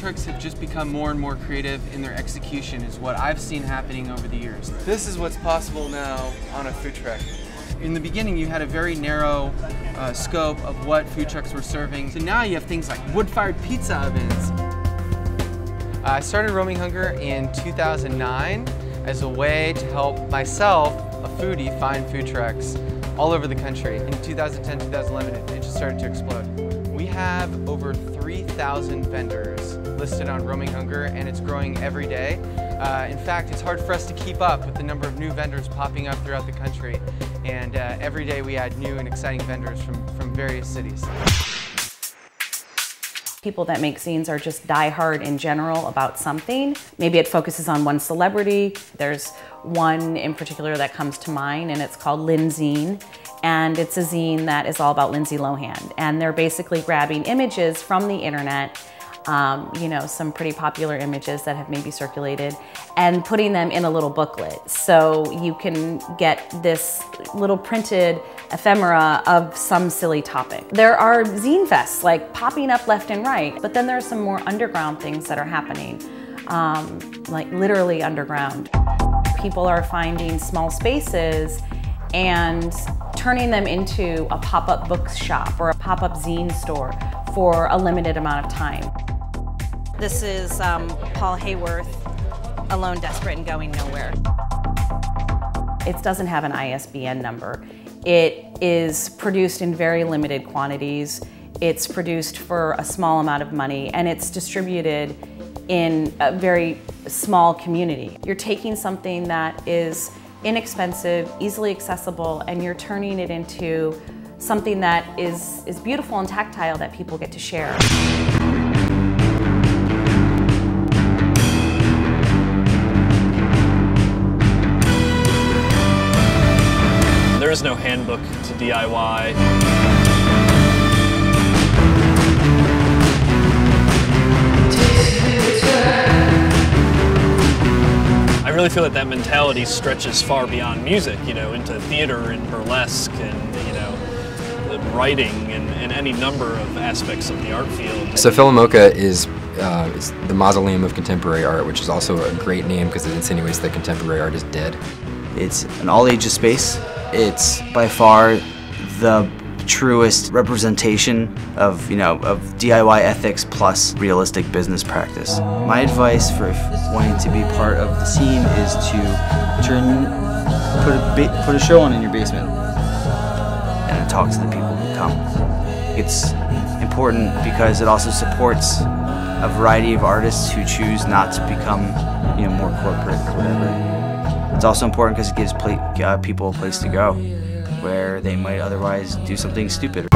trucks have just become more and more creative in their execution is what I've seen happening over the years. This is what's possible now on a food truck. In the beginning, you had a very narrow scope of what food trucks were serving. So now you have things like wood-fired pizza ovens. I started Roaming Hunger in 2009 as a way to help myself, a foodie, find food trucks all over the country. In 2010, 2011, it just started to explode. We have over 3,000 vendors listed on Roaming Hunger, and it's growing every day. In fact, it's hard for us to keep up with the number of new vendors popping up throughout the country. And every day we add new and exciting vendors from various cities. People that make zines are just die-hard in general about something. Maybe it focuses on one celebrity. There's one in particular that comes to mind, and it's called Lynn Zine. And it's a zine that is all about Lindsay Lohan. And they're basically grabbing images from the internet, you know, some pretty popular images that have maybe circulated, and putting them in a little booklet. So you can get this little printed ephemera of some silly topic. There are zine fests like popping up left and right, but then there's some more underground things that are happening, like literally underground. People are finding small spaces and turning them into a pop-up bookshop or a pop-up zine store for a limited amount of time. This is Paul Hayworth, Alone, Desperate, and Going Nowhere. It doesn't have an ISBN number. It is produced in very limited quantities. It's produced for a small amount of money, and it's distributed in a very small community. You're taking something that is inexpensive, easily accessible, and you're turning it into something that is beautiful and tactile that people get to share. There is no handbook to DIY. I really feel that mentality stretches far beyond music, you know, into theater and burlesque and, you know, writing and any number of aspects of the art field. So Philamocha is the mausoleum of contemporary art, which is also a great name because it insinuates that contemporary art is dead. It's an all-ages space. It's by far the truest representation of, you know, of DIY ethics plus realistic business practice. My advice for wanting to be part of the scene is to put a show on in your basement and talk to the people who come. It's important because it also supports a variety of artists who choose not to become, you know, more corporate or whatever. It's also important because it gives people a place to go where they might otherwise do something stupid.